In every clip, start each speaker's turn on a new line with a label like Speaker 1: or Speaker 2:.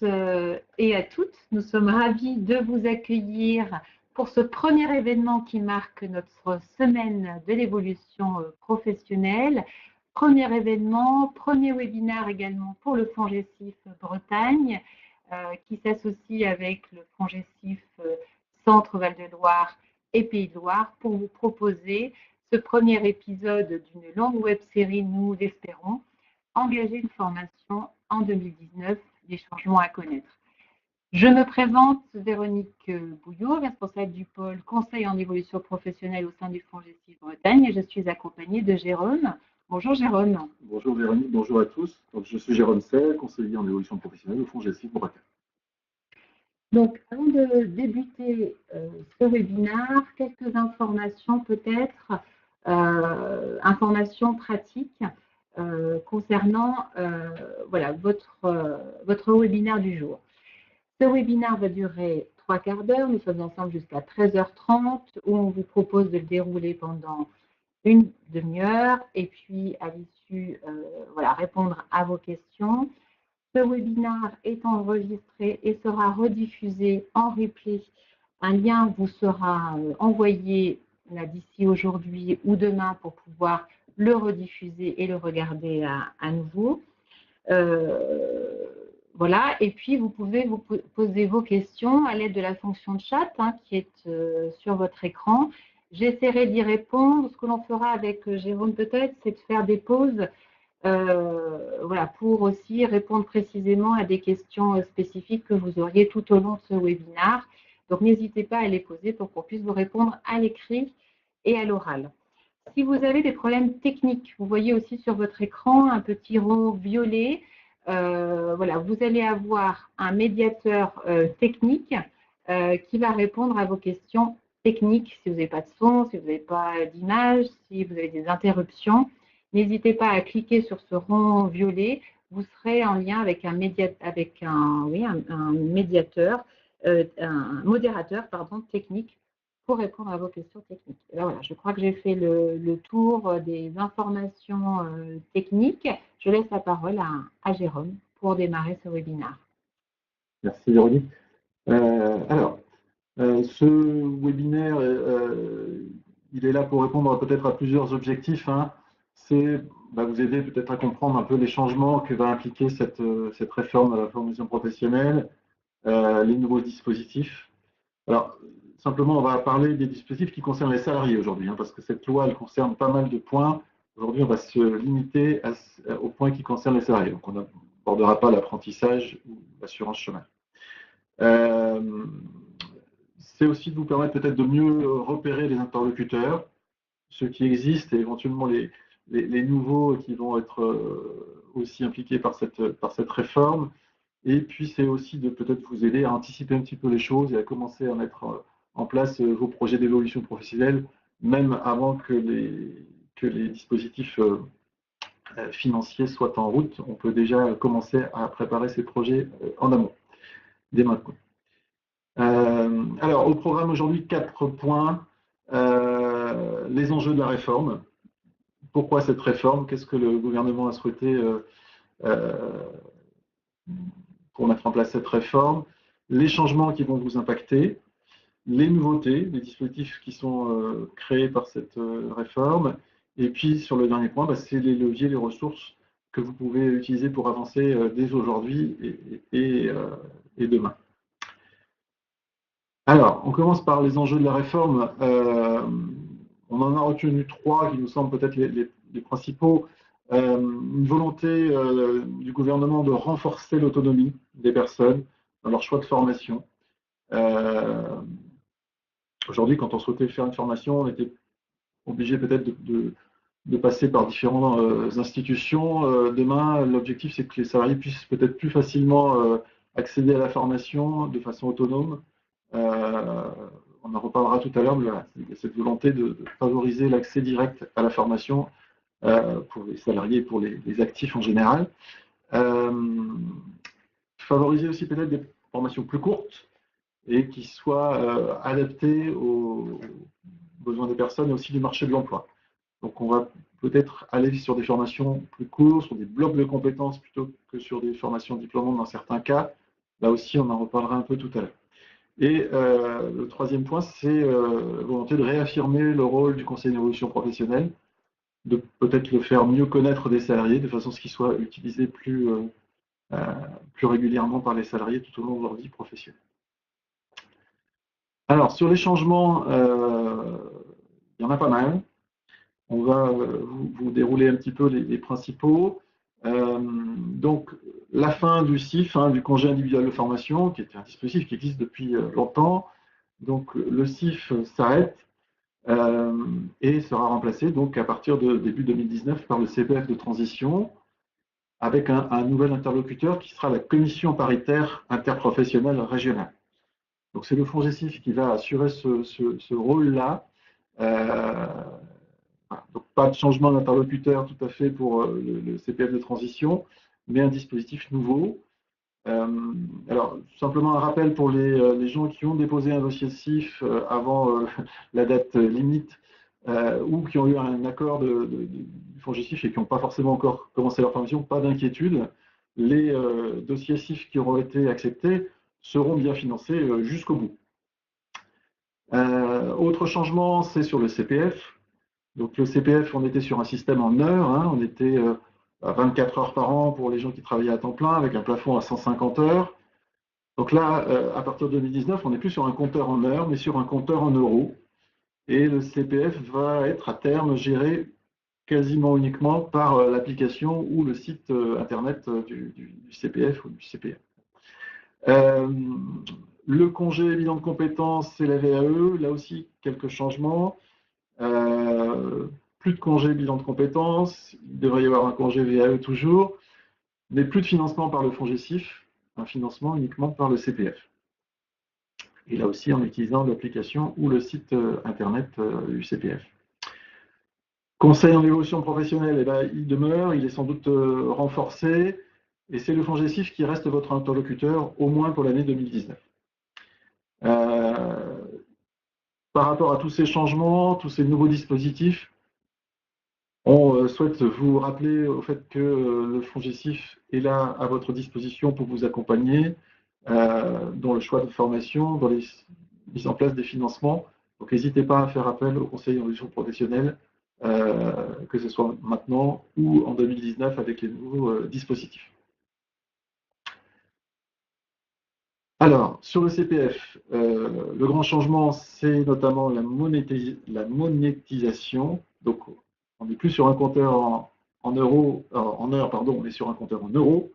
Speaker 1: et à toutes. Nous sommes ravis de vous accueillir pour ce premier événement qui marque notre semaine de l'évolution professionnelle. Premier événement, premier webinaire également pour le FONGECIF Bretagne, qui s'associe avec le FONGECIF Centre Val-de-Loire et Pays de Loire pour vous proposer ce premier épisode d'une longue web-série, nous l'espérons, engager une formation en 2019, des changements à connaître. Je me présente, Véronique Bouillot, responsable du pôle conseil en évolution professionnelle au sein du FONGECIF Bretagne, et je suis accompagnée de Jérôme. Bonjour Jérôme.
Speaker 2: Bonjour Véronique, bonjour à tous. Donc, je suis Jérôme Sey, conseiller en évolution professionnelle au FONGECIF Bretagne.
Speaker 1: Donc, avant de débuter ce webinaire, quelques informations peut-être, informations pratiques concernant voilà, votre webinaire du jour. Ce webinaire va durer 3 quarts d'heure. Nous sommes ensemble jusqu'à 13h30 où on vous propose de le dérouler pendant une demi-heure et puis à l'issue, voilà, répondre à vos questions. Ce webinaire est enregistré et sera rediffusé en replay. Un lien vous sera envoyé d'ici aujourd'hui ou demain pour pouvoir le rediffuser et le regarder à nouveau. Voilà, et puis vous pouvez vous poser vos questions à l'aide de la fonction de chat qui est sur votre écran. J'essaierai d'y répondre. Ce que l'on fera avec Jérôme peut-être, c'est de faire des pauses voilà, pour aussi répondre précisément à des questions spécifiques que vous auriez tout au long de ce webinaire. Donc n'hésitez pas à les poser pour qu'on puisse vous répondre à l'écrit et à l'oral. Si vous avez des problèmes techniques, vous voyez aussi sur votre écran un petit rond violet. Voilà, vous allez avoir un médiateur technique qui va répondre à vos questions techniques. Si vous n'avez pas de son, si vous n'avez pas d'image, si vous avez des interruptions, n'hésitez pas à cliquer sur ce rond violet. Vous serez en lien avec un médiateur, un modérateur technique pour répondre à vos questions techniques. Alors voilà, je crois que j'ai fait le tour des informations techniques. Je laisse la parole à Jérôme pour démarrer ce webinaire.
Speaker 2: Merci Véronique. Ce webinaire, il est là pour répondre peut-être à plusieurs objectifs. C'est vous aider peut-être à comprendre un peu les changements que va impliquer cette réforme de la formation professionnelle, les nouveaux dispositifs. Alors, simplement, on va parler des dispositifs qui concernent les salariés aujourd'hui, parce que cette loi, elle concerne pas mal de points. Aujourd'hui, on va se limiter aux points qui concernent les salariés. Donc, on n'abordera pas l'apprentissage ou l'assurance chômage. C'est aussi de vous permettre peut-être de mieux repérer les interlocuteurs, ceux qui existent et éventuellement les nouveaux qui vont être aussi impliqués par cette réforme. Et puis, c'est aussi de peut-être vous aider à anticiper un petit peu les choses et à commencer à mettre en place vos projets d'évolution professionnelle, même avant que les dispositifs financiers soient en route. On peut déjà commencer à préparer ces projets en amont, dès maintenant. Alors, au programme aujourd'hui, 4 points. Les enjeux de la réforme. Pourquoi cette réforme? Qu'est-ce que le gouvernement a souhaité pour mettre en place cette réforme? Les changements qui vont vous impacter, les nouveautés, les dispositifs qui sont créés par cette réforme, et puis sur le dernier point, c'est les leviers, les ressources que vous pouvez utiliser pour avancer dès aujourd'hui et demain. Alors, on commence par les enjeux de la réforme. On en a retenu 3 qui nous semblent peut-être les principaux. Une volonté du gouvernement de renforcer l'autonomie des personnes dans leur choix de formation. Aujourd'hui, quand on souhaitait faire une formation, on était obligé peut-être de passer par différentes institutions. Demain, l'objectif, c'est que les salariés puissent peut-être plus facilement accéder à la formation de façon autonome. On en reparlera tout à l'heure, mais voilà, il y a cette volonté de favoriser l'accès direct à la formation pour les salariés et pour les actifs en général. Favoriser aussi peut-être des formations plus courtes et qui soient adaptées aux besoins des personnes et aussi du marché de l'emploi. Donc on va peut-être aller sur des formations plus courtes, sur des blocs de compétences plutôt que sur des formations diplômantes dans certains cas, Là aussi, on en reparlera un peu tout à l'heure. Et le troisième point, c'est volonté de réaffirmer le rôle du conseil d'évolution professionnelle, de peut-être le faire mieux connaître des salariés, de façon à ce qu'il soit utilisé plus régulièrement par les salariés tout au long de leur vie professionnelle. Alors, sur les changements, il y en a pas mal. On va vous dérouler un petit peu les principaux. Donc, la fin du CIF, du congé individuel de formation, qui est un dispositif qui existe depuis longtemps. Donc, le CIF s'arrête et sera remplacé donc à partir de début 2019 par le CPF de transition, avec un nouvel interlocuteur qui sera la commission paritaire interprofessionnelle régionale. Donc, c'est le FONGECIF qui va assurer ce rôle-là. Donc, pas de changement d'interlocuteur tout à fait pour le CPF de transition, mais un dispositif nouveau. Alors, simplement un rappel pour les gens qui ont déposé un dossier CIF avant la date limite ou qui ont eu un accord du FONGECIF et qui n'ont pas forcément encore commencé leur formation, pas d'inquiétude. Les dossiers CIF qui auront été acceptés seront bien financés jusqu'au bout. Autre changement, c'est sur le CPF. Donc le CPF, on était sur un système en heures, on était à 24 heures par an pour les gens qui travaillaient à temps plein, avec un plafond à 150 heures. Donc là, à partir de 2019, on n'est plus sur un compteur en heures, mais sur un compteur en euros. Et le CPF va être à terme géré quasiment uniquement par l'application ou le site internet du CPF ou du CPF. Le congé bilan de compétences, c'est la VAE, là aussi quelques changements. Plus de congé bilan de compétences, il devrait y avoir un congé VAE toujours, mais plus de financement par le FONGECIF, un financement uniquement par le CPF. Et là aussi en utilisant l'application ou le site internet du CPF. Conseil en évolution professionnelle, eh ben, il demeure, il est sans doute renforcé, et c'est le FONGECIF qui reste votre interlocuteur au moins pour l'année 2019. Par rapport à tous ces changements, tous ces nouveaux dispositifs, on souhaite vous rappeler au fait que le FONGECIF est là à votre disposition pour vous accompagner dans le choix de formation, dans les mises en place des financements. Donc n'hésitez pas à faire appel au conseil d'évolution professionnelle, que ce soit maintenant ou en 2019 avec les nouveaux dispositifs. Alors, sur le CPF, le grand changement, c'est notamment la monétisation. Donc, on n'est plus sur un compteur en euros, en heures, pardon, on est sur un compteur en euros.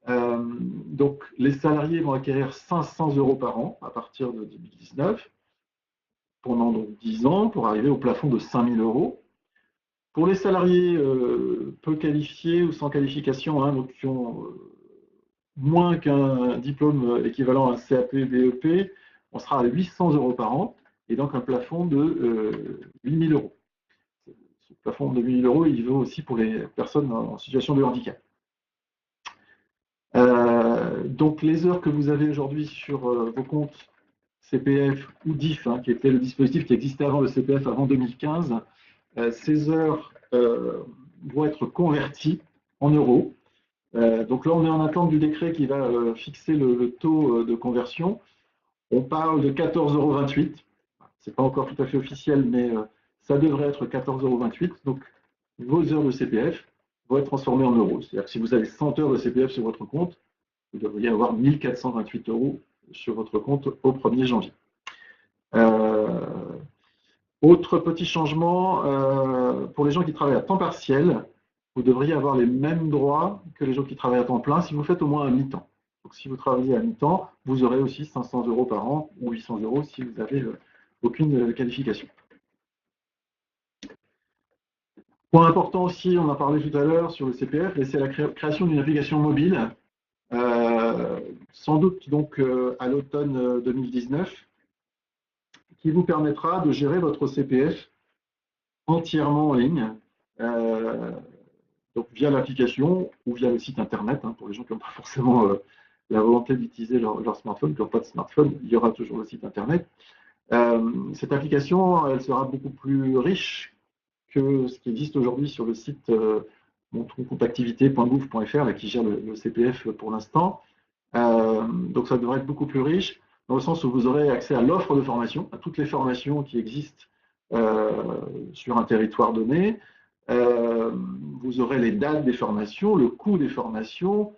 Speaker 2: Donc, les salariés vont acquérir 500 € par an à partir de 2019, pendant donc 10 ans, pour arriver au plafond de 5 000 €. Pour les salariés peu qualifiés ou sans qualification, donc qui ont moins qu'un diplôme équivalent à un CAP, BEP, on sera à 800 € par an, et donc un plafond de 8 000 €. Ce plafond de 8 000 €, il vaut aussi pour les personnes en situation de handicap. Donc les heures que vous avez aujourd'hui sur vos comptes CPF ou DIF, qui était le dispositif qui existait avant le CPF, avant 2015, ces heures vont être converties en euros. Donc là, on est en attente du décret qui va fixer le taux de conversion. On parle de 14,28 €. Ce n'est pas encore tout à fait officiel, mais ça devrait être 14,28 €. Donc, vos heures de CPF vont être transformées en euros. C'est-à-dire que si vous avez 100 heures de CPF sur votre compte, vous devriez avoir 1 428 € sur votre compte au 1er janvier. Autre petit changement, pour les gens qui travaillent à temps partiel, vous devriez avoir les mêmes droits que les gens qui travaillent à temps plein si vous faites au moins un mi-temps. Donc si vous travaillez à mi-temps, vous aurez aussi 500 € par an ou 800 € si vous n'avez aucune qualification. Point important aussi, on en parlait tout à l'heure sur le CPF, c'est la création d'une application mobile, sans doute donc à l'automne 2019, qui vous permettra de gérer votre CPF entièrement en ligne, donc via l'application ou via le site internet, pour les gens qui n'ont pas forcément la volonté d'utiliser leur smartphone, qui n'ont pas de smartphone, il y aura toujours le site internet. Cette application, elle sera beaucoup plus riche que ce qui existe aujourd'hui sur le site monconactivité.gouv.fr qui gère le CPF pour l'instant. Donc ça devrait être beaucoup plus riche, dans le sens où vous aurez accès à l'offre de formation, à toutes les formations qui existent sur un territoire donné. Vous aurez les dates des formations, le coût des formations,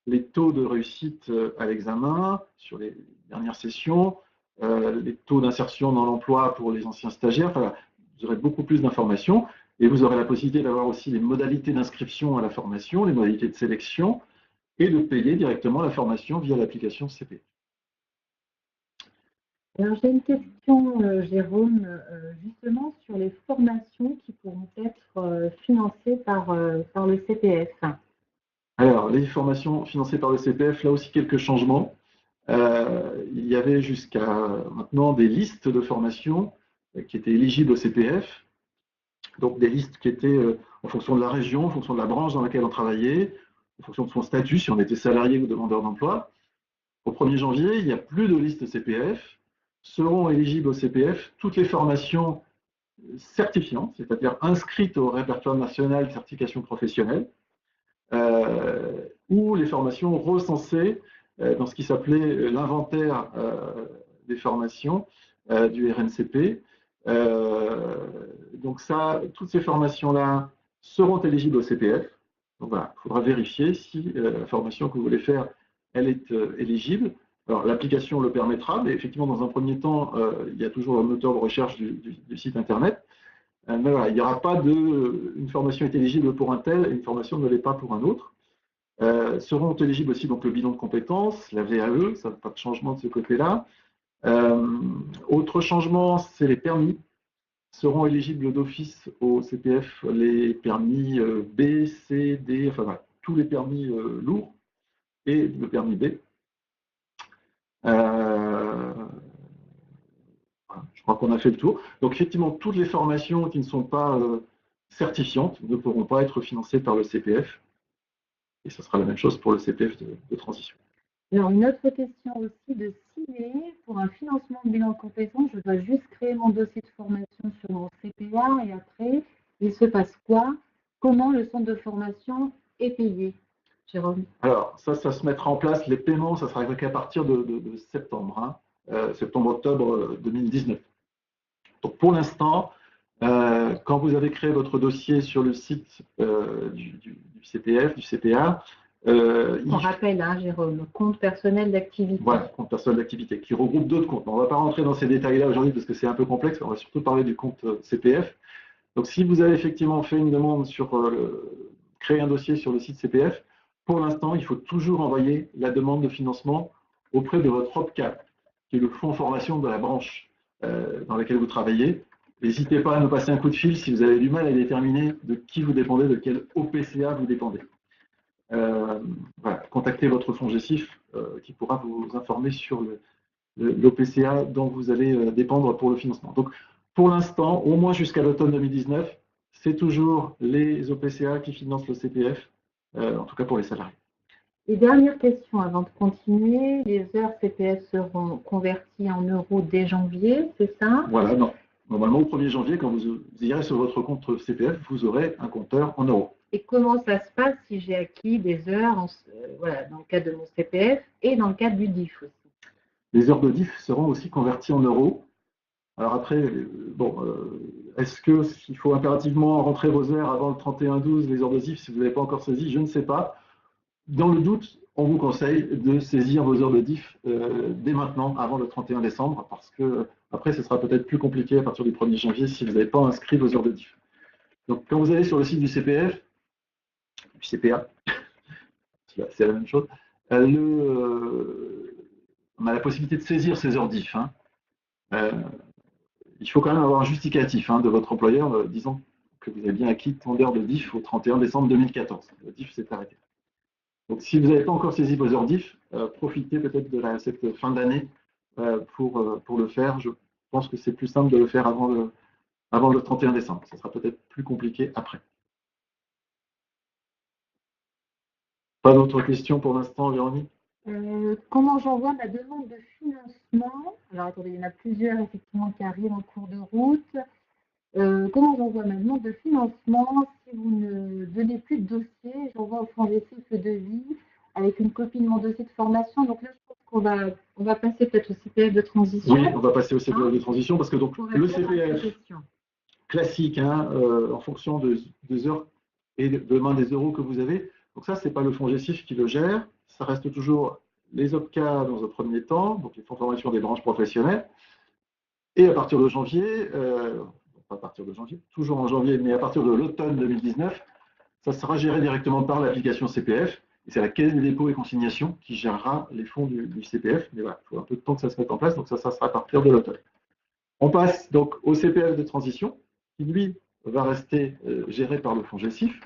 Speaker 2: les taux de réussite à l'examen sur les dernières sessions, les taux d'insertion dans l'emploi pour les anciens stagiaires. Enfin, vous aurez beaucoup plus d'informations et vous aurez la possibilité d'avoir aussi les modalités d'inscription à la formation, les modalités de sélection et de payer directement la formation via l'application CP.
Speaker 1: Alors, j'ai une question, Jérôme, justement sur les formations qui pourront être financées par le CPF.
Speaker 2: Alors, les formations financées par le CPF, là aussi quelques changements. Il y avait jusqu'à maintenant des listes de formations qui étaient éligibles au CPF, donc des listes qui étaient en fonction de la région, en fonction de la branche dans laquelle on travaillait, en fonction de son statut, si on était salarié ou demandeur d'emploi. Au 1er janvier, il n'y a plus de liste CPF. Seront éligibles au CPF toutes les formations certifiantes, c'est-à-dire inscrites au répertoire national de certification professionnelle, ou les formations recensées dans ce qui s'appelait l'inventaire des formations du RNCP. Donc ça, toutes ces formations-là seront éligibles au CPF. Donc voilà, il faudra vérifier si la formation que vous voulez faire, elle est éligible. Alors l'application le permettra, mais effectivement, dans un premier temps, il y a toujours le moteur de recherche du site Internet. Mais voilà, il n'y aura pas une formation est éligible pour un tel et une formation ne l'est pas pour un autre. Seront éligibles aussi donc, le bilan de compétences, la VAE, ça n'a pas de changement de ce côté-là. Autre changement, c'est les permis. Seront éligibles d'office au CPF les permis B, C, D, enfin voilà, tous les permis lourds et le permis B. Je crois qu'on a fait le tour. Donc effectivement, toutes les formations qui ne sont pas certifiantes ne pourront pas être financées par le CPF. Et ce sera la même chose pour le CPF de transition.
Speaker 1: Alors, une autre question aussi de Ciné. Pour un financement de bilan de compétences, je dois juste créer mon dossier de formation sur mon CPA et après, il se passe quoi? Comment le centre de formation est payé, Jérôme?
Speaker 2: Alors, ça se mettra en place. Les paiements, ça sera qu'à partir de septembre, septembre-octobre 2019. Donc, pour l'instant, quand vous avez créé votre dossier sur le site du CPF, du CPA,
Speaker 1: on rappelle, Jérôme, compte personnel d'activité.
Speaker 2: Voilà, compte personnel d'activité, qui regroupe d'autres comptes. On ne va pas rentrer dans ces détails-là aujourd'hui parce que c'est un peu complexe. On va surtout parler du compte CPF. Donc, si vous avez effectivement fait une demande sur créer un dossier sur le site CPF, pour l'instant, il faut toujours envoyer la demande de financement auprès de votre OPCA, qui est le fonds formation de la branche dans laquelle vous travaillez. N'hésitez pas à nous passer un coup de fil si vous avez du mal à déterminer de qui vous dépendez, de quel OPCA vous dépendez. Voilà, contactez votre fonds GESIF qui pourra vous informer sur l'OPCA dont vous allez dépendre pour le financement. Donc, pour l'instant, au moins jusqu'à l'automne 2019, c'est toujours les OPCA qui financent le CPF, en tout cas pour les salariés.
Speaker 1: Et dernière question avant de continuer, les heures CPF seront converties en euros dès janvier, c'est ça?
Speaker 2: Voilà, non. Normalement, au 1er janvier, quand vous irez sur votre compte CPF, vous aurez un compteur en euros.
Speaker 1: Et comment ça se passe si j'ai acquis des heures voilà, dans le cadre de mon CPF et dans le cadre du DIF aussi?
Speaker 2: Les heures de DIF seront aussi converties en euros. Alors après, bon, est-ce qu'il faut impérativement rentrer vos heures avant le 31-12, les heures de DIF, si vous n'avez pas encore saisi? Je ne sais pas. Dans le doute, on vous conseille de saisir vos heures de DIF dès maintenant, avant le 31 décembre, parce que après, ce sera peut-être plus compliqué à partir du 1er janvier si vous n'avez pas inscrit vos heures de DIF. Donc, quand vous allez sur le site du CPF, du CPA, c'est la même chose, on a la possibilité de saisir ces heures DIF. Il faut quand même avoir un justificatif de votre employeur disant que vous avez bien acquis tant d'heures de DIF au 31 décembre 2014. Le DIF s'est arrêté. Donc, si vous n'avez pas encore saisi vos heures DIF, profitez peut-être de cette fin d'année pour le faire. Je pense que c'est plus simple de le faire avant le 31 décembre. Ça sera peut-être plus compliqué après. Pas d'autres questions pour l'instant, Véronique?
Speaker 1: Comment j'envoie ma demande de financement? Alors, attendez, il y en a plusieurs effectivement qui arrivent en cours de route. Comment j'envoie ma demande de financement si vous ne donnez plus de dossier? J'envoie au fonds GESIF le devis avec une copie de mon dossier de formation. Donc là, je pense on va passer peut-être au CPF de transition.
Speaker 2: Oui, on va passer au CPF de transition parce que donc le CPF classique, hein, en fonction des heures et demain des euros que vous avez. Donc ça, c'est pas le fonds GESIF qui le gère. Ça reste toujours les OPCA dans un premier temps, donc les fonds de formation des branches professionnelles. Et à partir de janvier, pas à partir de janvier, toujours en janvier, mais à partir de l'automne 2019, ça sera géré directement par l'application CPF. Et c'est la Caisse des dépôts et consignations qui gérera les fonds du CPF. Mais voilà, il faut un peu de temps que ça se mette en place, donc ça sera à partir de l'automne. On passe donc au CPF de transition, qui lui va rester géré par le fonds GESIF.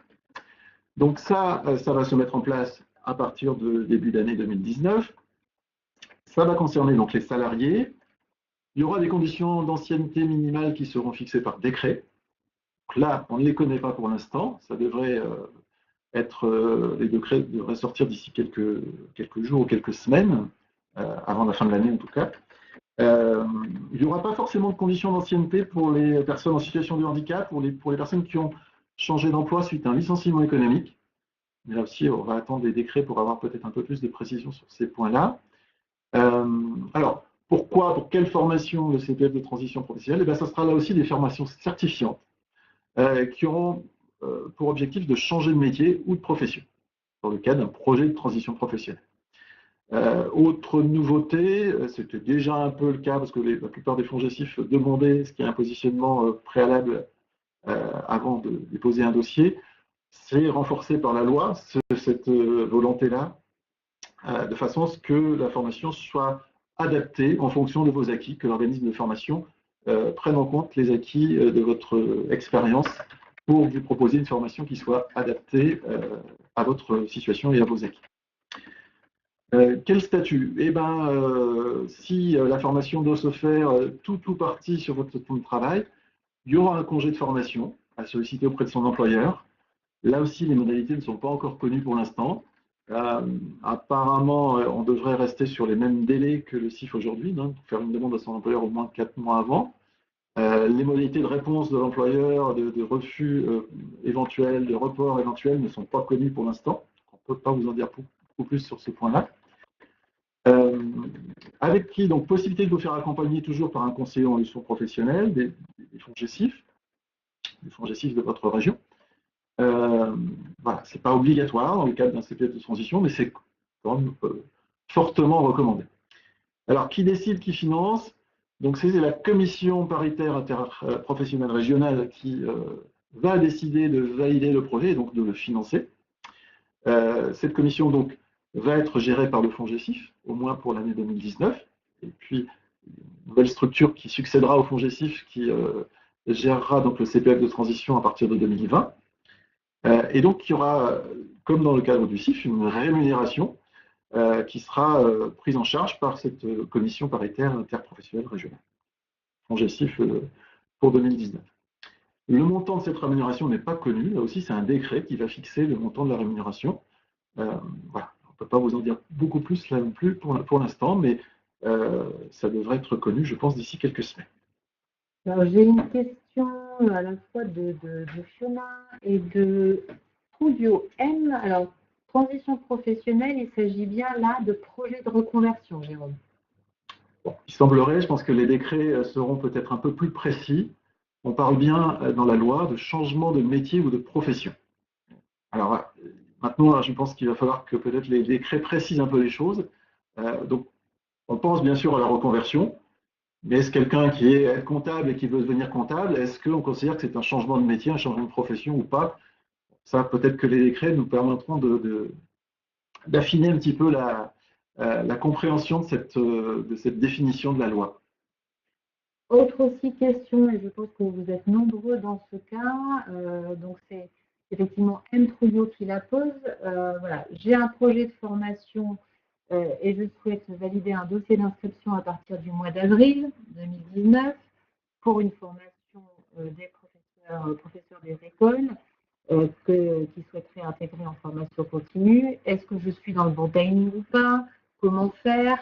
Speaker 2: Donc ça va se mettre en place à partir de début d'année 2019. Ça va concerner donc les salariés. Il y aura des conditions d'ancienneté minimale qui seront fixées par décret. Donc là, on ne les connaît pas pour l'instant. Ça devrait les décrets devraient sortir d'ici quelques jours ou quelques semaines, avant la fin de l'année en tout cas. Il n'y aura pas forcément de conditions d'ancienneté pour les personnes en situation de handicap, pour les personnes qui ont changé d'emploi suite à un licenciement économique. Mais là aussi, on va attendre des décrets pour avoir peut-être un peu plus de précision sur ces points-là. Alors, pour quelle formation le CPF de transition professionnelle? Eh bien, ça sera là aussi des formations certifiantes qui auront pour objectif de changer de métier ou de profession, dans le cadre d'un projet de transition professionnelle. Autre nouveauté, c'était déjà un peu le cas parce que la plupart des fonds GESIF demandaient ce qui est un positionnement préalable avant de déposer un dossier. C'est renforcé par la loi, cette volonté-là, de façon à ce que la formation soit adaptée en fonction de vos acquis, que l'organisme de formation prenne en compte les acquis de votre expérience pour vous proposer une formation qui soit adaptée à votre situation et à vos acquis. Quel statut? Eh bien, si la formation doit se faire tout ou partie sur votre temps de travail, il y aura un congé de formation à solliciter auprès de son employeur. Là aussi, les modalités ne sont pas encore connues pour l'instant. Apparemment, on devrait rester sur les mêmes délais que le CIF aujourd'hui, pour faire une demande à son employeur au moins 4 mois avant. Les modalités de réponse de l'employeur, de refus éventuel, de report éventuel ne sont pas connues pour l'instant. On ne peut pas vous en dire beaucoup plus sur ce point-là. Avec qui, donc, possibilité de vous faire accompagner toujours par un conseiller en évolution professionnelle, des fonds GESIF, de votre région. Voilà, ce n'est pas obligatoire dans le cadre d'un CPF de transition, mais c'est quand même fortement recommandé. Alors, qui décide, qui finance? Donc, c'est la commission paritaire interprofessionnelle régionale qui va décider de valider le projet et donc de le financer. Cette commission donc va être gérée par le fonds GESIF, au moins pour l'année 2019, et puis une nouvelle structure qui succédera au fonds GESIF qui gérera donc le CPF de transition à partir de 2020. Et donc, il y aura, comme dans le cadre du CIF, une rémunération qui sera prise en charge par cette commission paritaire interprofessionnelle régionale, fonds GESIF pour 2019. Le montant de cette rémunération n'est pas connu. Là aussi, c'est un décret qui va fixer le montant de la rémunération. Voilà. On ne peut pas vous en dire beaucoup plus là non plus pour l'instant, mais ça devrait être connu, je pense, d'ici quelques semaines.
Speaker 1: Alors, j'ai une question à la fois de Fiona et de Studio M. Alors, transition professionnelle, il s'agit bien là de projet de reconversion, Jérôme.
Speaker 2: Bon, il semblerait, je pense que les décrets seront peut-être un peu plus précis. On parle bien dans la loi de changement de métier ou de profession. Alors maintenant, je pense qu'il va falloir que peut-être les décrets précisent un peu les choses. Donc, on pense bien sûr à la reconversion, mais est-ce quelqu'un qui est comptable et qui veut devenir comptable, est-ce qu'on considère que c'est un changement de métier, un changement de profession ou pas? Ça, peut-être que les décrets nous permettront d'affiner un petit peu la compréhension de cette définition de la loi.
Speaker 1: Autre aussi question, et je pense que vous êtes nombreux dans ce cas, donc c'est effectivement M. Trouillot qui la pose. Voilà, j'ai un projet de formation et je souhaite valider un dossier d'inscription à partir du mois d'avril 2019 pour une formation des professeurs des écoles qui souhaiteraient intégrer en formation continue. Est-ce que je suis dans le bon timing ou pas? Comment faire?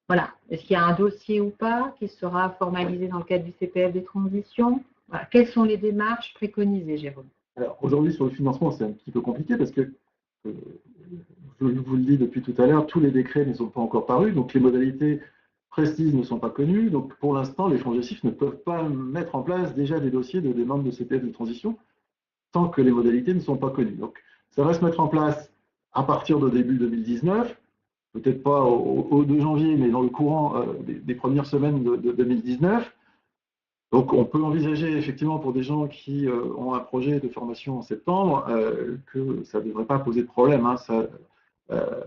Speaker 1: Voilà. Est-ce qu'il y a un dossier ou pas qui sera formalisé dans le cadre du CPF des transitions? Voilà. Quelles sont les démarches préconisées, Jérôme?
Speaker 2: Alors aujourd'hui, sur le financement, c'est un petit peu compliqué parce que vous je vous le dis depuis tout à l'heure, tous les décrets ne sont pas encore parus, donc les modalités précises ne sont pas connues. Donc pour l'instant, les FONGECIF ne peuvent pas mettre en place déjà des dossiers de demande de CPF de transition tant que les modalités ne sont pas connues. Donc ça va se mettre en place à partir de début 2019, peut-être pas au 2 janvier, mais dans le courant des premières semaines de 2019. Donc on peut envisager effectivement pour des gens qui ont un projet de formation en septembre que ça ne devrait pas poser de problème. Hein.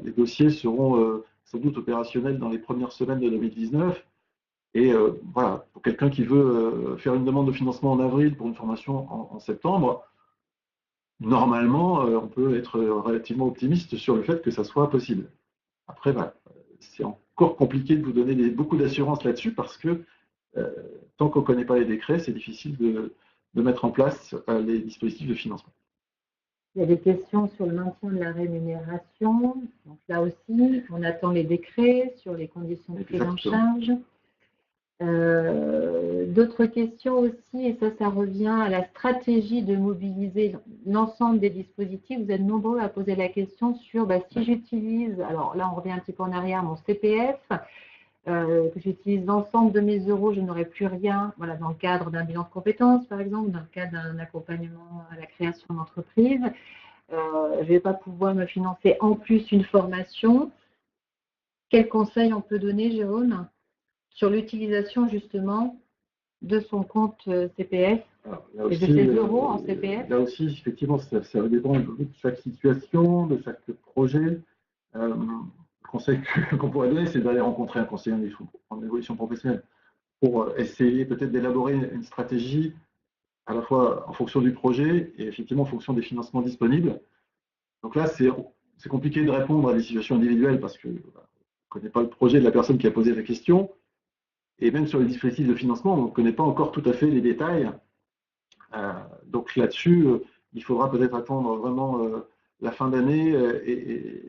Speaker 2: Les dossiers seront sans doute opérationnels dans les premières semaines de 2019. Et voilà, pour quelqu'un qui veut faire une demande de financement en avril pour une formation en septembre, normalement, on peut être relativement optimiste sur le fait que ça soit possible. Après, voilà, c'est encore compliqué de vous donner beaucoup d'assurance là-dessus parce que tant qu'on ne connaît pas les décrets, c'est difficile de mettre en place les dispositifs de financement.
Speaker 1: Il y a des questions sur le maintien de la rémunération. Donc là aussi, on attend les décrets sur les conditions de prise en charge. D'autres questions aussi, et ça revient à la stratégie de mobiliser l'ensemble des dispositifs. Vous êtes nombreux à poser la question sur si j'utilise, alors là on revient un petit peu en arrière, mon CPF, que j'utilise l'ensemble de mes euros, je n'aurai plus rien, voilà, dans le cadre d'un bilan de compétences par exemple, dans le cadre d'un accompagnement à la création d'entreprise. Je ne vais pas pouvoir me financer en plus une formation. Quels conseils on peut donner, Jérôme, sur l'utilisation justement de son compte CPF et de ses euros en CPF?
Speaker 2: Là aussi, effectivement, ça dépend de chaque situation, de chaque projet. Le conseil qu'on pourrait donner, c'est d'aller rencontrer un conseiller en évolution professionnelle pour essayer peut-être d'élaborer une stratégie à la fois en fonction du projet et effectivement en fonction des financements disponibles. Donc là, c'est compliqué de répondre à des situations individuelles parce qu'on ne connaît pas le projet de la personne qui a posé la question. Et même sur les dispositifs de financement, on ne connaît pas encore tout à fait les détails. Donc là-dessus, il faudra peut-être attendre vraiment la fin d'année et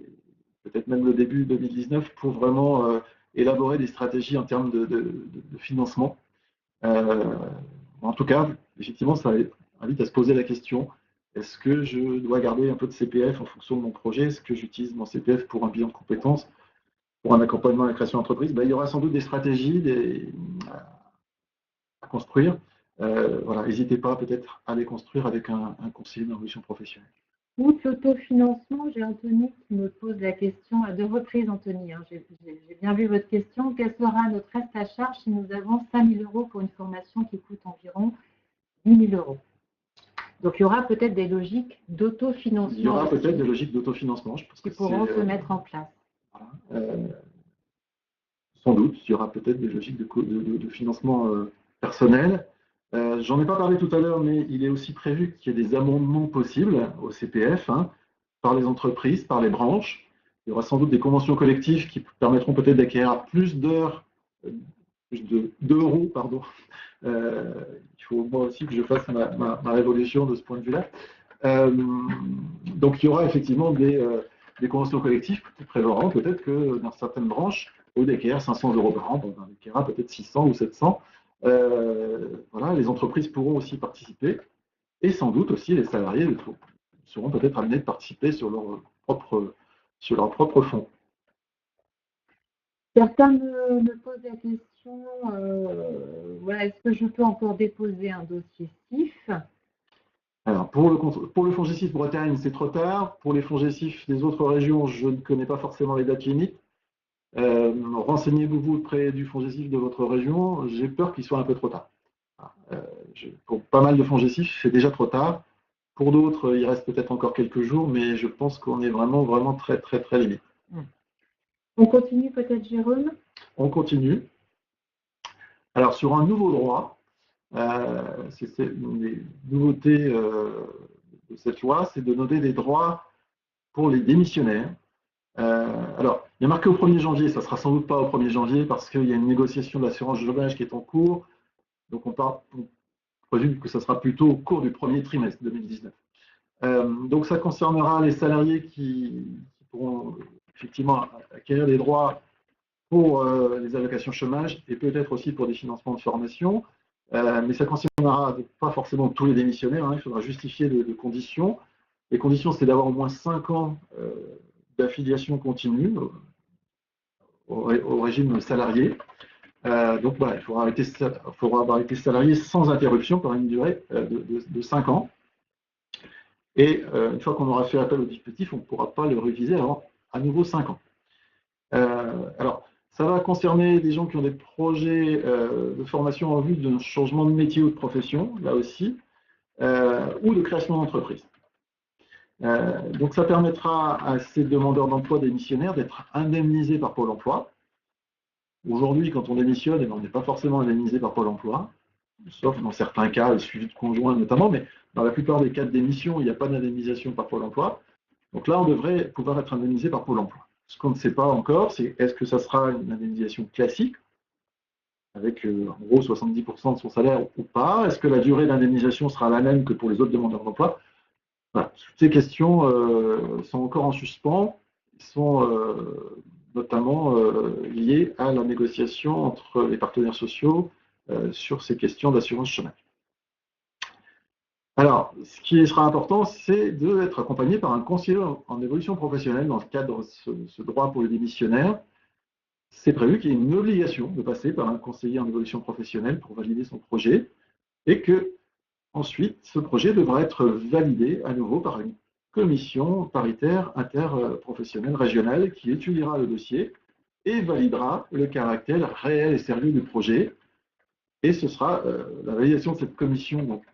Speaker 2: peut-être même le début 2019 pour vraiment élaborer des stratégies en termes de financement. En tout cas, effectivement, ça invite à se poser la question, est-ce que je dois garder un peu de CPF en fonction de mon projet? Est-ce que j'utilise mon CPF pour un bilan de compétences, pour un accompagnement à la création d'entreprise? Il y aura sans doute des stratégies à construire. Voilà, n'hésitez pas peut-être à les construire avec un conseiller d'évolution professionnelle.
Speaker 1: Outre l'autofinancement, j'ai Anthony qui me pose la question à 2 reprises, Anthony. Hein, j'ai bien vu votre question. Quel sera notre reste à charge si nous avons 5 000 € pour une formation qui coûte environ 10 000 €? Donc, il y aura peut-être des logiques d'autofinancement.
Speaker 2: Il y aura peut-être des logiques d'autofinancement, je pense,
Speaker 1: qui pourront se mettre en place.
Speaker 2: Voilà. Sans doute, il y aura peut-être des logiques de financement personnel. J'en ai pas parlé tout à l'heure, mais il est aussi prévu qu'il y ait des amendements possibles au CPF par les entreprises, par les branches. Il y aura sans doute des conventions collectives qui permettront peut-être d'acquérir plus d'heures, d'euros, pardon. Il faut moi aussi que je fasse ma révolution de ce point de vue-là. Donc il y aura effectivement des conventions collectives qui prévoiront peut-être que dans certaines branches, au d'acquérir 500 € par an, dans un acquérir peut-être 600 ou 700. Voilà, les entreprises pourront aussi participer et sans doute aussi les salariés seront peut-être amenés de participer sur leur propre fonds.
Speaker 1: Certains me posent la question, voilà, est-ce que je peux encore déposer un dossier SIF?
Speaker 2: Alors, pour le FONGECIF Bretagne, c'est trop tard. Pour les FONGECIF des autres régions, je ne connais pas forcément les dates limites. Renseignez-vous auprès du FONGECIF de votre région. J'ai peur qu'il soit un peu trop tard. Pour pas mal de FONGECIF, c'est déjà trop tard. Pour d'autres, il reste peut-être encore quelques jours, mais je pense qu'on est vraiment, vraiment très, très, très limite.
Speaker 1: On continue peut-être, Jérôme?
Speaker 2: On continue. Alors, sur un nouveau droit, c'est une des nouveautés de cette loi, c'est de noter des droits pour les démissionnaires. Alors, il y a marqué au 1er janvier, ça ne sera sans doute pas au 1er janvier parce qu'il y a une négociation d'assurance chômage qui est en cours. Donc, on présume que ça sera plutôt au cours du premier trimestre 2019. Donc, ça concernera les salariés qui pourront effectivement acquérir des droits pour les allocations chômage et peut-être aussi pour des financements de formation. Mais ça ne concernera pas forcément tous les démissionnaires. Il faudra justifier de conditions. Les conditions, c'est d'avoir au moins 5 ans d'affiliation continue au régime salarié. Donc voilà, il faudra avoir été salarié sans interruption pendant une durée de 5 ans. Et une fois qu'on aura fait appel au dispositif, on ne pourra pas le réviser avant à nouveau 5 ans. Alors, ça va concerner des gens qui ont des projets de formation en vue d'un changement de métier ou de profession, là aussi, ou de création d'entreprise. Donc ça permettra à ces demandeurs d'emploi démissionnaires d'être indemnisés par Pôle emploi. Aujourd'hui, quand on démissionne, on n'est pas forcément indemnisé par Pôle emploi, sauf dans certains cas, le suivi de conjoint notamment, mais dans la plupart des cas de démission, il n'y a pas d'indemnisation par Pôle emploi. Donc là, on devrait pouvoir être indemnisé par Pôle emploi. Ce qu'on ne sait pas encore, c'est est-ce que ça sera une indemnisation classique, avec en gros 70% de son salaire ou pas? Est-ce que la durée d'indemnisation sera la même que pour les autres demandeurs d'emploi? Voilà. Toutes ces questions sont encore en suspens, sont notamment liées à la négociation entre les partenaires sociaux sur ces questions d'assurance chômage. Alors, ce qui sera important, c'est d'être accompagné par un conseiller en évolution professionnelle dans le cadre de ce droit pour les démissionnaires. C'est prévu qu'il y ait une obligation de passer par un conseiller en évolution professionnelle pour valider son projet et que ensuite, ce projet devra être validé à nouveau par une commission paritaire interprofessionnelle régionale qui étudiera le dossier et validera le caractère réel et sérieux du projet. Et ce sera la validation de cette commission, donc,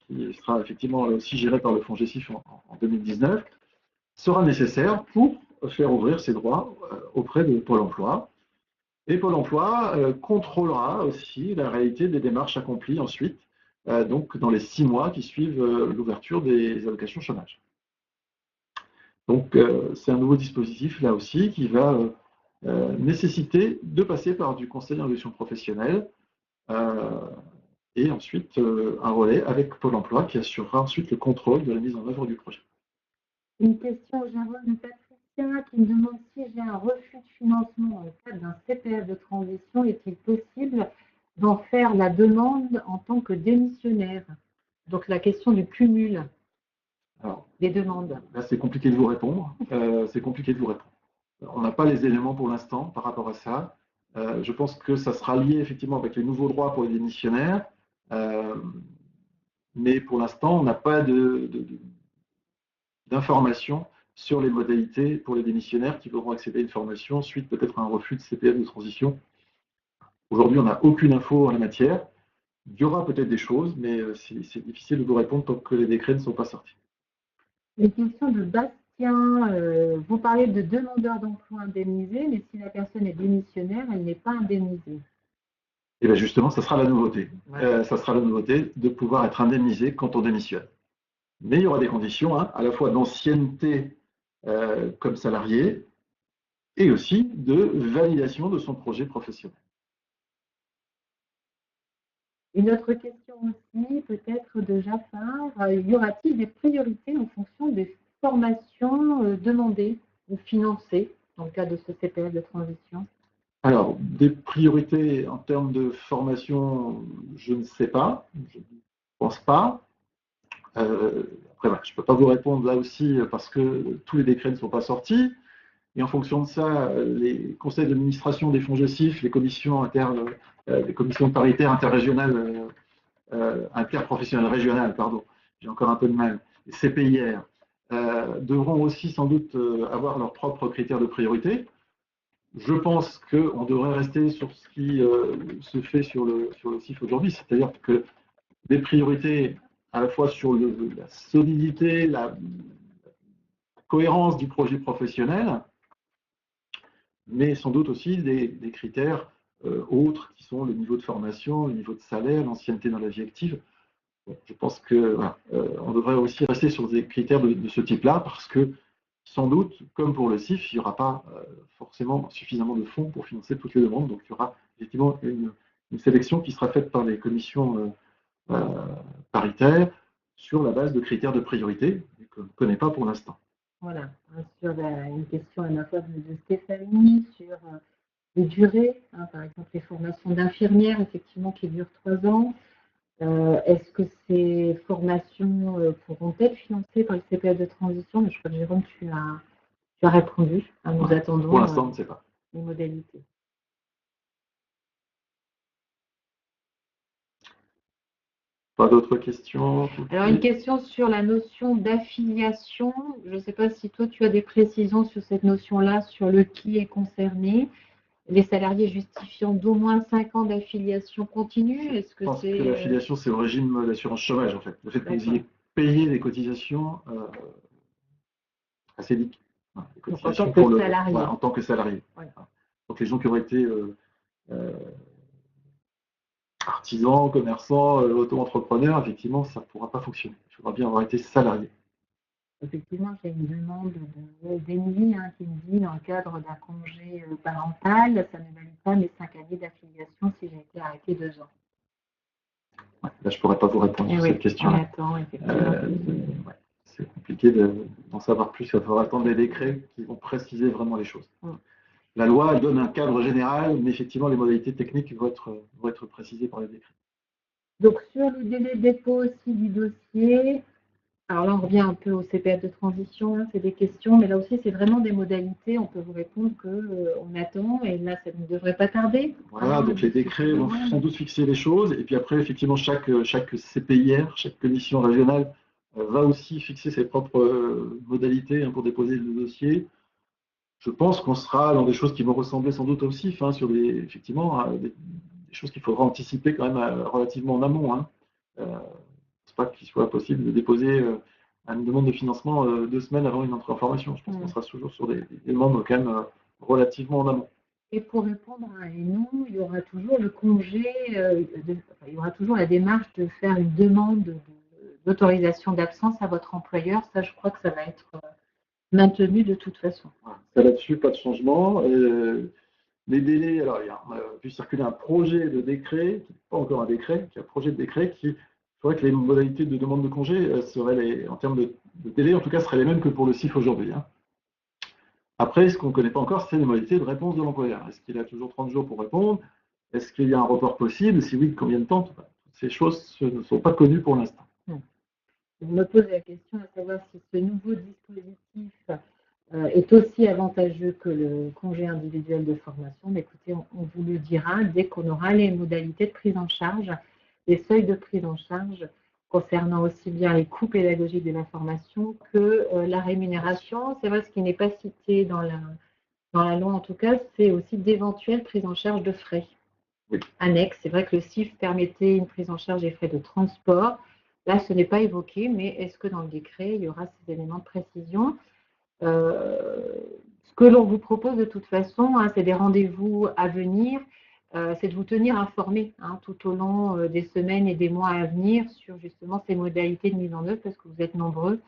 Speaker 2: qui sera effectivement aussi gérée par le FONGECIF en 2019, sera nécessaire pour faire ouvrir ses droits auprès de Pôle emploi. Et Pôle emploi contrôlera aussi la réalité des démarches accomplies ensuite, donc dans les 6 mois qui suivent l'ouverture des allocations chômage. Donc c'est un nouveau dispositif là aussi qui va nécessiter de passer par du conseil en évolution professionnelle et ensuite un relais avec Pôle emploi qui assurera ensuite le contrôle de la mise en œuvre du projet.
Speaker 1: Une question au Jérôme de Patricia qui me demande si j'ai un refus de financement dans le cadre d'un CPF de transition, est-il possible d'en faire la demande en tant que démissionnaire? Donc la question du cumul des demandes.
Speaker 2: Là, c'est compliqué de vous répondre. On n'a pas les éléments pour l'instant par rapport à ça. Je pense que ça sera lié effectivement avec les nouveaux droits pour les démissionnaires. Mais pour l'instant, on n'a pas d'informations sur les modalités pour les démissionnaires qui devront accéder à une formation suite peut-être à un refus de CPF de transition. Aujourd'hui, on n'a aucune info en la matière. Il y aura peut-être des choses, mais c'est difficile de vous répondre tant que les décrets ne sont pas sortis.
Speaker 1: Les questions de Bastien, vous parlez de demandeurs d'emploi indemnisés, mais si la personne est démissionnaire, elle n'est pas indemnisée.
Speaker 2: Et bien justement, ça sera la nouveauté. Ouais. Ça sera la nouveauté de pouvoir être indemnisé quand on démissionne. Mais il y aura des conditions, à la fois d'ancienneté comme salarié et aussi de validation de son projet professionnel.
Speaker 1: Une autre question aussi, peut-être de Jafar, y aura-t-il des priorités en fonction des formations demandées ou financées dans le cadre de ce CPF de transition?
Speaker 2: Alors, des priorités en termes de formation, je ne sais pas, je ne pense pas. Après, voilà, je ne peux pas vous répondre là aussi parce que tous les décrets ne sont pas sortis. Et en fonction de ça, les conseils d'administration des FONGECIF, les commissions paritaires interrégionales, interprofessionnelles régionales, pardon, j'ai encore un peu de mal, les CPIR, devront aussi sans doute avoir leurs propres critères de priorité. Je pense qu'on devrait rester sur ce qui se fait sur le CIF aujourd'hui, c'est-à-dire que des priorités à la fois sur la solidité, la cohérence du projet professionnel, mais sans doute aussi des critères autres qui sont le niveau de formation, le niveau de salaire, l'ancienneté dans la vie active. Bon, je pense qu'on devrait aussi rester sur des critères de ce type-là parce que sans doute, comme pour le CIF, il n'y aura pas forcément suffisamment de fonds pour financer toutes les demandes. Donc il y aura effectivement une sélection qui sera faite par les commissions paritaires sur la base de critères de priorité qu'on ne connaît pas pour l'instant.
Speaker 1: Voilà, sur une question à la fois de Stéphanie sur les durées, par exemple les formations d'infirmières, effectivement, qui durent 3 ans. Est-ce que ces formations pourront être financées par le CPF de transition? Mais je crois que Jérôme, tu tu as répondu. Nous attendons
Speaker 2: pour l'instant, on ne sait pas.
Speaker 1: Les modalités.
Speaker 2: Pas d'autres questions?
Speaker 1: Alors, une question sur la notion d'affiliation. Je ne sais pas si toi, tu as des précisions sur cette notion-là, sur le qui est concerné. Les salariés justifiant d'au moins 5 ans d'affiliation continue. Est-ce que
Speaker 2: je pense que l'affiliation, c'est au régime d'assurance chômage, en fait. Le fait que vous ayez payé des cotisations assez liquides.
Speaker 1: En tant que salarié.
Speaker 2: En tant que salarié. Ouais. Donc, les gens qui auraient été artisans, commerçants, auto-entrepreneurs, effectivement, ça ne pourra pas fonctionner. Il faudra bien avoir été salarié.
Speaker 1: Effectivement, j'ai une demande d'Emilie qui me dit, dans le cadre d'un congé parental, ça ne valide pas mes 5 années d'affiliation si j'ai été arrêté 2 ans.
Speaker 2: Ouais, là, je ne pourrais pas vous répondre sur cette question. C'est compliqué d'en savoir plus. Il faudra attendre les décrets qui vont préciser vraiment les choses. La loi elle donne un cadre général, mais effectivement, les modalités techniques vont être précisées par les décrets.
Speaker 1: Donc, sur le délai de dépôt aussi du dossier, alors là, on revient un peu au CPF de transition, c'est des questions, mais là aussi, c'est vraiment des modalités. On peut vous répondre qu'on attend, et là, ça ne devrait pas tarder.
Speaker 2: Voilà, donc les décrets vont sans doute fixer les choses, et puis après, effectivement, chaque CPIR, chaque commission régionale, va aussi fixer ses propres modalités pour déposer le dossier. Je pense qu'on sera dans des choses qui vont ressembler sans doute au CIF, sur des choses qu'il faudra anticiper quand même relativement en amont. Je ne pense pas qu'il soit possible de déposer une demande de financement 2 semaines avant une entrée en formation. Je pense qu'on sera toujours sur des demandes quand même relativement en amont.
Speaker 1: Et pour répondre à nous, il y aura toujours le congé, il y aura toujours la démarche de faire une demande d'autorisation d'absence à votre employeur. Ça, je crois que ça va être maintenu de toute façon.
Speaker 2: Ça là-dessus, pas de changement. Les délais, alors on a vu circuler un projet de décret, qui n'est pas encore un décret, qui est un projet de décret qui ferait que les modalités de demande de congé seraient, en termes de délai, en tout cas, seraient les mêmes que pour le CIF aujourd'hui. Après, ce qu'on ne connaît pas encore, c'est les modalités de réponse de l'employeur. Est-ce qu'il a toujours 30 jours pour répondre? Est-ce qu'il y a un report possible? Si oui, combien de temps? Ces choses ne sont pas connues pour l'instant.
Speaker 1: Je me pose la question à savoir si ce nouveau dispositif est aussi avantageux que le congé individuel de formation. Mais écoutez, on vous le dira dès qu'on aura les modalités de prise en charge, les seuils de prise en charge concernant aussi bien les coûts pédagogiques de la formation que la rémunération. C'est vrai, ce qui n'est pas cité dans la loi en tout cas, c'est aussi d'éventuelles prises en charge de frais annexes. C'est vrai que le CIF permettait une prise en charge des frais de transport. Là, ce n'est pas évoqué, mais est-ce que dans le décret, il y aura ces éléments de précision? Ce que l'on vous propose de toute façon, c'est des rendez-vous à venir, c'est de vous tenir informés tout au long des semaines et des mois à venir sur justement ces modalités de mise en œuvre, parce que vous êtes nombreux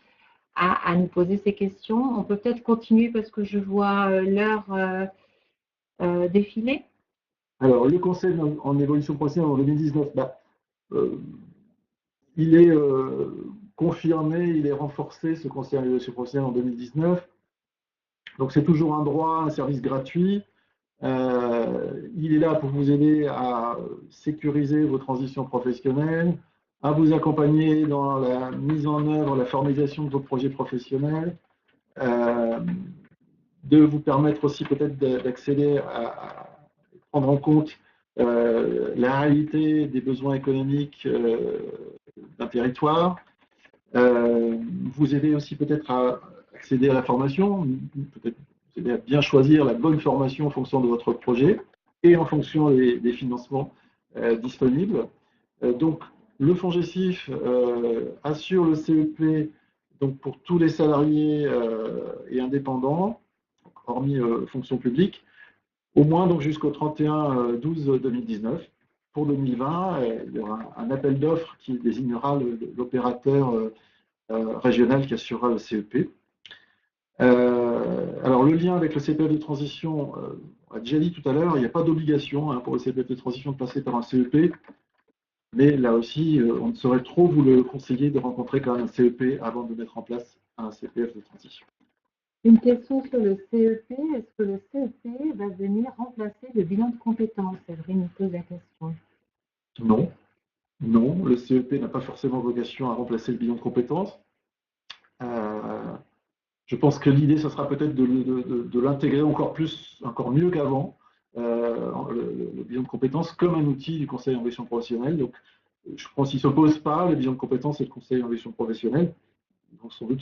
Speaker 1: à nous poser ces questions. On peut peut-être continuer parce que je vois l'heure défiler.
Speaker 2: Alors, le conseil en évolution professionnelle en 2019, il est confirmé, il est renforcé, ce conseil en évolution professionnelle en 2019. Donc, c'est toujours un droit, un service gratuit. Il est là pour vous aider à sécuriser vos transitions professionnelles, à vous accompagner dans la mise en œuvre, la formalisation de vos projets professionnels, de vous permettre aussi peut-être d'accéder à prendre en compte la réalité des besoins économiques d'un territoire, vous aider aussi peut-être à accéder à la formation, peut-être vous aider à bien choisir la bonne formation en fonction de votre projet et en fonction des financements disponibles. Donc, le FONGECIF assure le CEP donc pour tous les salariés et indépendants, hormis fonction publique, au moins donc jusqu'au 31/12/2019. Pour 2020, il y aura un appel d'offres qui désignera l'opérateur régional qui assurera le CEP. Alors, le lien avec le CPF de transition, on a déjà dit tout à l'heure, il n'y a pas d'obligation pour le CPF de transition de passer par un CEP, mais là aussi, on ne saurait trop vous le conseiller de rencontrer quand même un CEP avant de mettre en place un CPF de transition.
Speaker 1: Une question sur le CEP. Est-ce que le CEP va venir remplacer le bilan de compétences? Séverine nous pose la question.
Speaker 2: Non. Non, le CEP n'a pas forcément vocation à remplacer le bilan de compétences. Je pense que l'idée, ce sera peut-être de l'intégrer encore mieux qu'avant, le bilan de compétences, comme un outil du conseil en gestion professionnelle. Donc, je pense qu'ils ne s'opposent pas, le bilan de compétences et le conseil en gestion professionnelle. Ils vont sans doute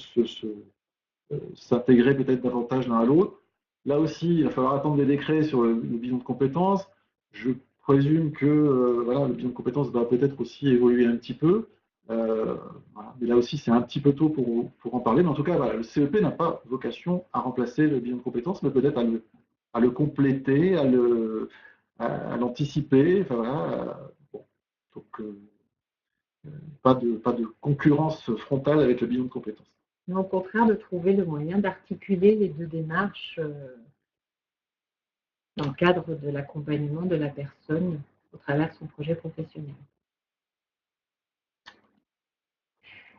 Speaker 2: s'intégrer peut-être davantage l'un à l'autre. Là aussi, il va falloir attendre des décrets sur le bilan de compétences. Je présume que voilà, le bilan de compétences va peut-être aussi évoluer un petit peu. Voilà. Mais là aussi, c'est un petit peu tôt pour en parler. Mais en tout cas, voilà, le CEP n'a pas vocation à remplacer le bilan de compétences, mais peut-être à le compléter, à l'anticiper. Enfin, voilà, bon. Donc, pas de concurrence frontale avec le bilan de compétences.
Speaker 1: Mais au contraire, de trouver le moyen d'articuler les deux démarches dans le cadre de l'accompagnement de la personne au travers de son projet professionnel.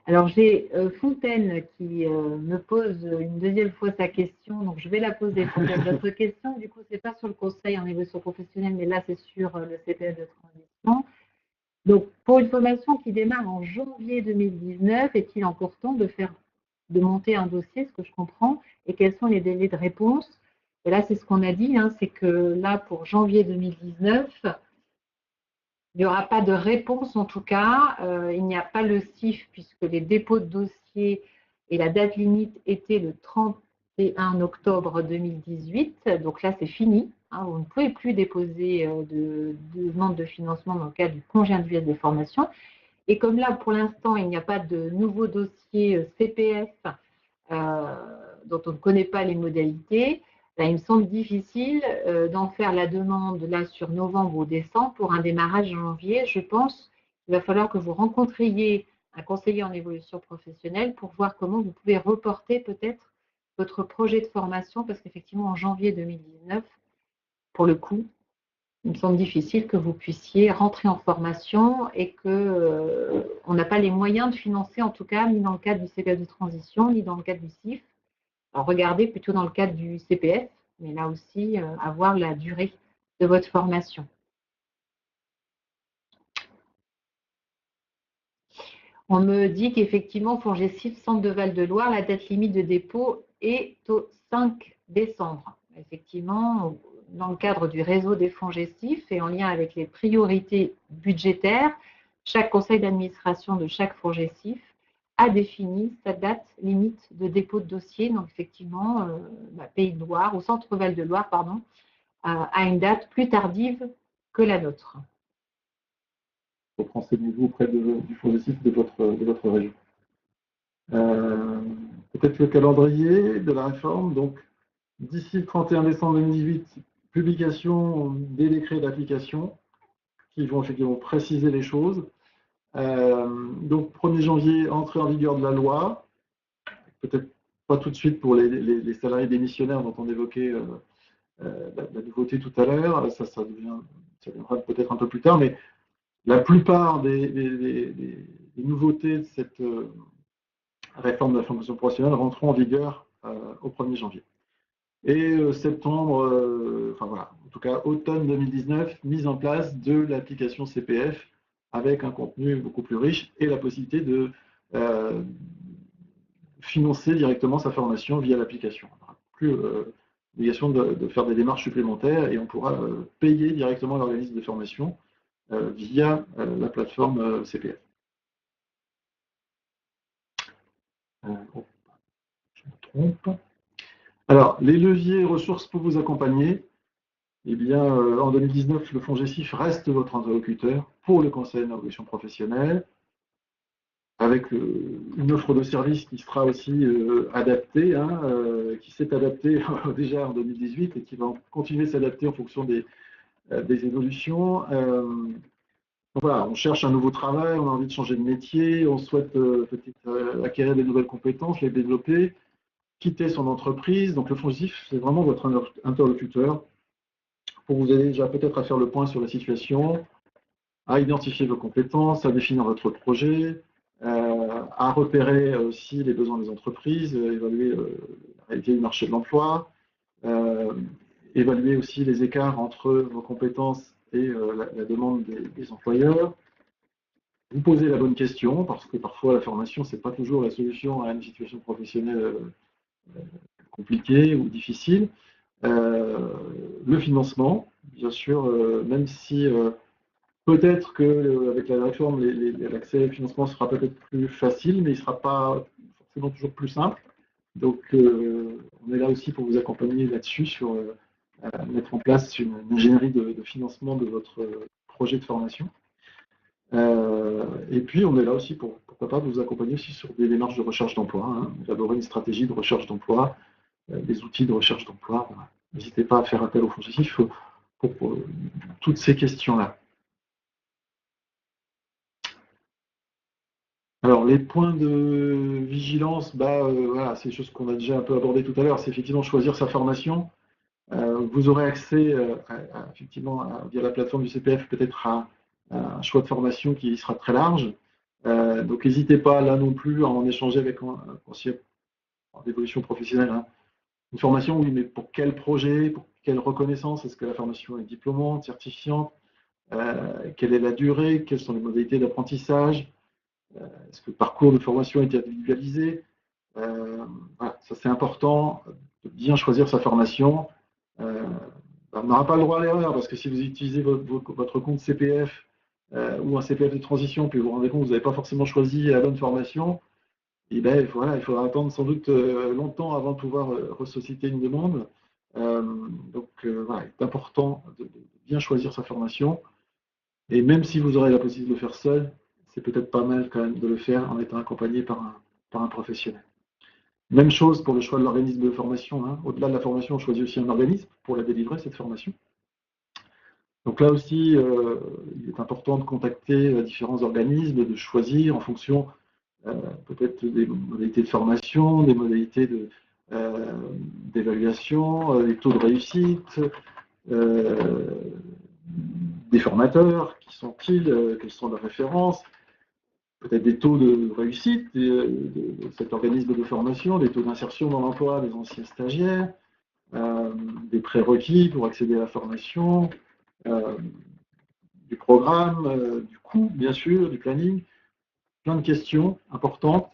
Speaker 1: Alors, j'ai Fontaine qui me pose une deuxième fois sa question, donc je vais la poser, Fontaine. Votre question, du coup, ce n'est pas sur le conseil en évolution professionnelle, mais là, c'est sur le CPF de transition. Donc, pour une formation qui démarre en janvier 2019, est-il encore temps de monter un dossier, ce que je comprends, et quels sont les délais de réponse? Et là, c'est ce qu'on a dit, hein, c'est que là, pour janvier 2019, il n'y aura pas de réponse en tout cas. Il n'y a pas le CIF puisque les dépôts de dossiers et la date limite était le 31 octobre 2018. Donc là, c'est fini. Hein, vous ne pouvez plus déposer de demande de financement dans le cadre du congé individuel de formation. Et comme là, pour l'instant, il n'y a pas de nouveau dossier CPF dont on ne connaît pas les modalités, là, il me semble difficile d'en faire la demande là sur novembre ou décembre pour un démarrage en janvier. Je pense qu'il va falloir que vous rencontriez un conseiller en évolution professionnelle pour voir comment vous pouvez reporter peut-être votre projet de formation parce qu'effectivement, en janvier 2019, pour le coup, il me semble difficile que vous puissiez rentrer en formation et qu'on n'a pas les moyens de financer, en tout cas, ni dans le cadre du CPF de transition, ni dans le cadre du CIF. Alors, regardez plutôt dans le cadre du CPF, mais là aussi, avoir la durée de votre formation. On me dit qu'effectivement, FONGECIF, Centre de Val-de-Loire, la date limite de dépôt est au 5 décembre. Effectivement, dans le cadre du réseau des FONGECIF et en lien avec les priorités budgétaires, chaque conseil d'administration de chaque FONGECIF a défini sa date limite de dépôt de dossier. Donc, effectivement, Pays de Loire, ou Centre Val-de-Loire, pardon, a une date plus tardive que la nôtre.
Speaker 2: Donc, renseignez-vous auprès du FONGECIF de votre région. Peut-être le calendrier de la réforme. Donc, d'ici le 31 décembre 2018, publication des décrets d'application qui vont effectivement préciser les choses. Donc, 1er janvier, entrée en vigueur de la loi. Peut-être pas tout de suite pour les salariés démissionnaires dont on évoquait la nouveauté tout à l'heure. Ça viendra peut-être un peu plus tard, mais la plupart des nouveautés de cette réforme de la formation professionnelle rentreront en vigueur au 1er janvier. Et septembre, enfin voilà, en tout cas automne 2019, mise en place de l'application CPF avec un contenu beaucoup plus riche et la possibilité de financer directement sa formation via l'application. On n'aura plus l'obligation de faire des démarches supplémentaires et on pourra payer directement l'organisme de formation via la plateforme CPF. Je me trompe. Alors, les leviers et ressources pour vous accompagner, eh bien, en 2019, le FONGECIF reste votre interlocuteur pour le conseil en évolution professionnelle, avec une offre de service qui sera aussi adaptée, hein, qui s'est adaptée déjà en 2018 et qui va continuer à s'adapter en fonction des évolutions. Donc voilà, on cherche un nouveau travail, on a envie de changer de métier, on souhaite peut-être acquérir des nouvelles compétences, les développer, quitter son entreprise. Donc le FONGECIF, c'est vraiment votre interlocuteur pour vous aider déjà peut-être à faire le point sur la situation, à identifier vos compétences, à définir votre projet, à repérer aussi les besoins des entreprises, évaluer la réalité du marché de l'emploi, évaluer aussi les écarts entre vos compétences et la demande des employeurs. Vous posez la bonne question, parce que parfois la formation, ce n'est pas toujours la solution à une situation professionnelle compliquées ou difficiles. Le financement, bien sûr, même si peut-être qu'avec la réforme, l'accès au financement sera peut-être plus facile, mais il ne sera pas forcément toujours plus simple. Donc, on est là aussi pour vous accompagner là-dessus, sur mettre en place une ingénierie de financement de votre projet de formation. Et puis, on est là aussi pourquoi pas, vous accompagner aussi sur des démarches de recherche d'emploi, hein, élaborer une stratégie de recherche d'emploi, des outils de recherche d'emploi. Voilà. N'hésitez pas à faire appel au FONGECIF pour toutes ces questions-là. Alors, les points de vigilance, voilà, c'est des choses qu'on a déjà un peu abordées tout à l'heure, c'est effectivement choisir sa formation. Vous aurez accès, effectivement, via la plateforme du CPF, peut-être à un choix de formation qui sera très large. Donc, n'hésitez pas là non plus à en échanger avec un conseiller en évolution professionnelle. Hein. Une formation, oui, mais pour quel projet, pour quelle reconnaissance? Est-ce que la formation est diplômante, certifiante? Quelle est la durée? Quelles sont les modalités d'apprentissage? Est-ce que le parcours de formation est individualisé? Voilà, ça c'est important, de bien choisir sa formation. On n'aura pas le droit à l'erreur, parce que si vous utilisez votre compte CPF ou un CPF de transition, puis vous vous rendez compte que vous n'avez pas forcément choisi la bonne formation, et ben, voilà, il faudra attendre sans doute longtemps avant de pouvoir ressusciter une demande. Donc voilà, il est important de bien choisir sa formation. Et même si vous aurez la possibilité de le faire seul, c'est peut-être pas mal quand même de le faire en étant accompagné par un professionnel. Même chose pour le choix de l'organisme de formation. Hein. Au-delà de la formation, on choisit aussi un organisme pour la délivrer, cette formation. Donc là aussi, il est important de contacter différents organismes, de choisir en fonction peut-être des modalités de formation, des modalités d'évaluation, des taux de réussite, des formateurs, qui sont-ils, quelles sont leurs références, peut-être des taux de réussite de cet organisme de formation, des taux d'insertion dans l'emploi des anciens stagiaires, des prérequis pour accéder à la formation, du programme, du coût, bien sûr, du planning, plein de questions importantes.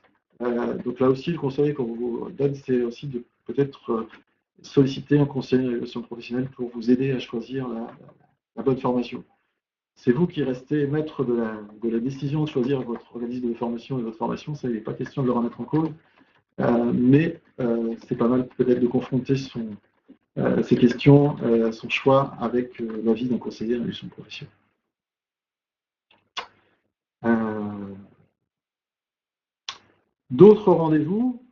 Speaker 2: Donc là aussi, le conseil qu'on vous donne, c'est aussi de peut-être solliciter un conseiller en évaluation professionnelle pour vous aider à choisir la bonne formation. C'est vous qui restez maître de la décision de choisir votre organisme de formation et votre formation. Ça, il n'est pas question de le remettre en cause. Mais c'est pas mal peut-être de confronter ces questions, son choix avec l'avis d'un conseiller en évaluation professionnelle. D'autres rendez-vous,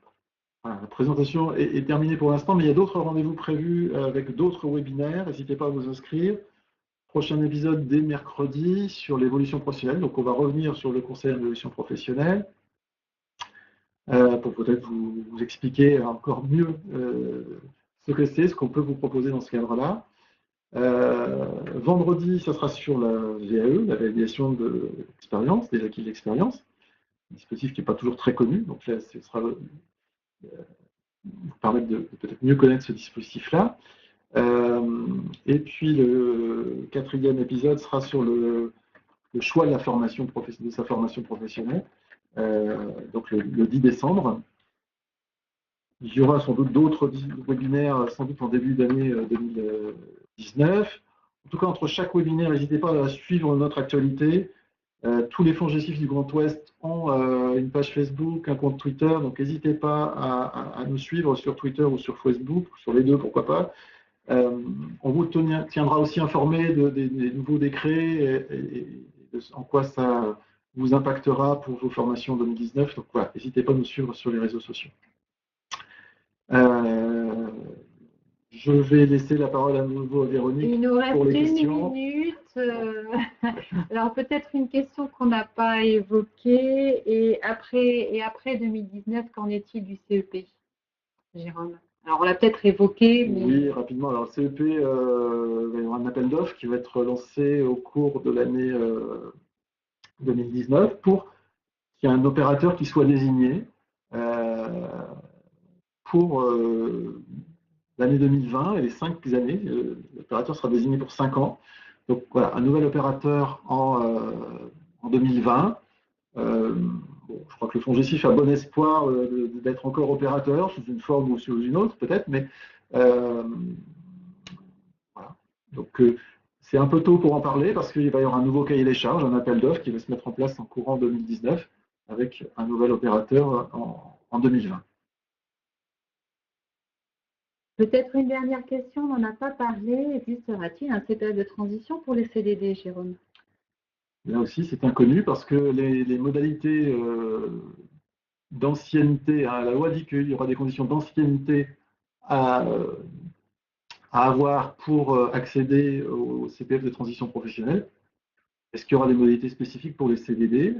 Speaker 2: voilà, la présentation est terminée pour l'instant, mais il y a d'autres rendez-vous prévus avec d'autres webinaires. N'hésitez pas à vous inscrire. Prochain épisode dès mercredi sur l'évolution professionnelle. Donc, on va revenir sur le conseil en évolution professionnelle pour peut-être vous expliquer encore mieux ce que c'est, ce qu'on peut vous proposer dans ce cadre-là. Vendredi, ça sera sur la VAE, la validation de l'expérience, des acquis de l'expérience, un dispositif qui n'est pas toujours très connu. Donc là, ce sera vous permettre de peut-être mieux connaître ce dispositif-là. Et puis le 4e épisode sera sur le choix de sa formation professionnelle, donc le 10 décembre. Il y aura sans doute d'autres webinaires, sans doute en début d'année 2019. En tout cas, entre chaque webinaire, n'hésitez pas à suivre notre actualité. Tous les FONGECIF du Grand Ouest ont une page Facebook, un compte Twitter, donc n'hésitez pas à nous suivre sur Twitter ou sur Facebook, sur les deux, pourquoi pas. On vous tiendra aussi informé des nouveaux décrets et en quoi ça vous impactera pour vos formations en 2019. Donc voilà, n'hésitez pas à nous suivre sur les réseaux sociaux. Je vais laisser la parole à nouveau à Véronique.
Speaker 1: Il nous reste pour les questions. 1 minute. Alors peut-être une question qu'on n'a pas évoquée. Et après 2019, qu'en est-il du CEP, Jérôme? Alors on l'a peut-être évoqué. Mais...
Speaker 2: Oui, rapidement. Alors le CEP, il va y avoir un appel d'offres qui va être lancé au cours de l'année 2019 pour qu'il y ait un opérateur qui soit désigné pour l'année 2020 et les 5 années. L'opérateur sera désigné pour 5 ans. Donc voilà, un nouvel opérateur en 2020. bon, je crois que le FONGECIF a bon espoir d'être encore opérateur, sous une forme ou sous une autre peut-être, mais voilà. Donc c'est un peu tôt pour en parler parce qu'il va y avoir un nouveau cahier des charges, un appel d'offres qui va se mettre en place en courant 2019 avec un nouvel opérateur en 2020.
Speaker 1: Peut-être une dernière question, on n'en a pas parlé. Existera-t-il un CPF de transition pour les CDD, Jérôme?
Speaker 2: Là aussi, c'est inconnu parce que les modalités d'ancienneté, hein, la loi dit qu'il y aura des conditions d'ancienneté à avoir pour accéder au CPF de transition professionnelle. Est-ce qu'il y aura des modalités spécifiques pour les CDD?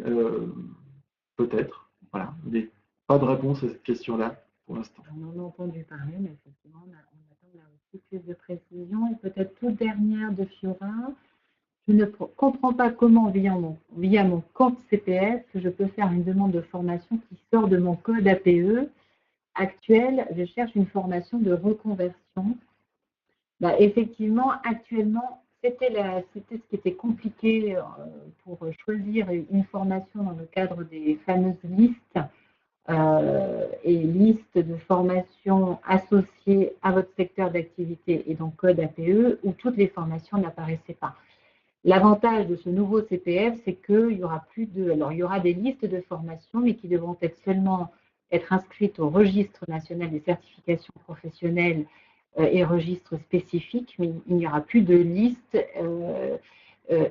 Speaker 2: Peut-être. Voilà. Mais pas de réponse à cette question-là pour l'instant.
Speaker 1: On en a entendu parler, mais effectivement, on attend là aussi plus de précision. Et peut-être toute dernière de Fiora, je ne comprends pas comment, via mon compte CPF, je peux faire une demande de formation qui sort de mon code APE actuel. Je cherche une formation de reconversion. Bah, effectivement, actuellement, c'était ce qui était compliqué pour choisir une formation dans le cadre des fameuses listes et listes de formation associées à votre secteur d'activité et donc code APE, où toutes les formations n'apparaissaient pas. L'avantage de ce nouveau CPF, c'est qu'il y aura plus de, alors il y aura des listes de formations, mais qui devront être seulement être inscrites au registre national des certifications professionnelles et registres spécifiques, mais il n'y aura plus de liste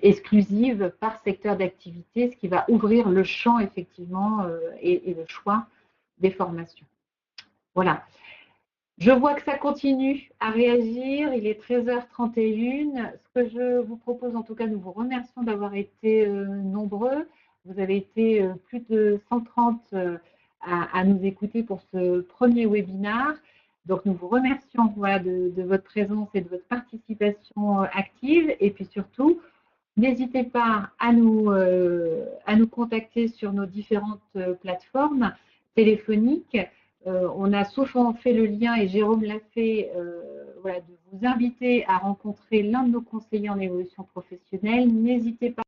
Speaker 1: exclusive par secteur d'activité, ce qui va ouvrir le champ effectivement et le choix des formations. Voilà. Je vois que ça continue à réagir. Il est 13h31. Ce que je vous propose, en tout cas, nous vous remercions d'avoir été nombreux. Vous avez été plus de 130 à nous écouter pour ce premier webinaire. Donc, nous vous remercions voilà, de votre présence et de votre participation active. Et puis surtout, n'hésitez pas à nous contacter sur nos différentes plateformes téléphoniques. On a souvent fait le lien, et Jérôme l'a fait, voilà, de vous inviter à rencontrer l'un de nos conseillers en évolution professionnelle. N'hésitez pas